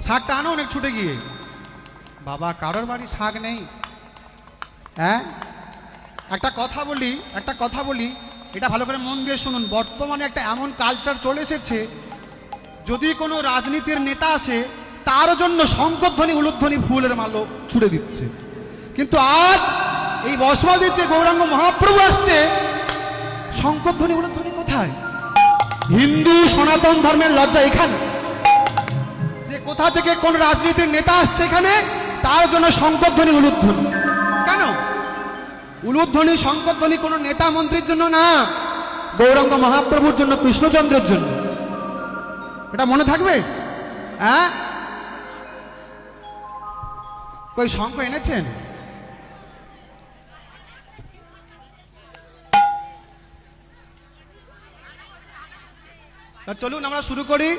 শাকটা আনো অনেক ছুটে গিয়ে। বাবা কারোর বাড়ি শাক নেই? হ্যাঁ, একটা কথা বলি, এটা ভালো করে মন দিয়ে শুনুন। বর্তমানে একটা এমন কালচার চলে এসেছে, যদি কোনো রাজনীতির নেতা আসে তার জন্য শঙ্করধ্বনি উলুধ্বনি ফুলের মালো ছুড়ে দিচ্ছে। কিন্তু আজ এই বসবাদিতে গৌরাঙ্গ মহাপ্রভু আসছে, শঙ্করধ্বনি উলুধ্বনি কোথায়? হিন্দু সনাতন ধর্মের লজ্জা এখানে যে কোথা থেকে কোন রাজনীতির নেতা আসছে এখানে, তার জন্য শঙ্করধ্বনি উলুধ্বনি। কেন উলুধ্বনি শঙ্করধ্বনি? কোনো নেতা মন্ত্রীর জন্য না, গৌরাঙ্গ মহাপ্রভুর জন্য, কৃষ্ণচন্দ্রের জন্য। এটা মনে থাকবে? হ্যাঁ, কই শঙ্খ এনেছেন? তা চলুন আমরা শুরু করি।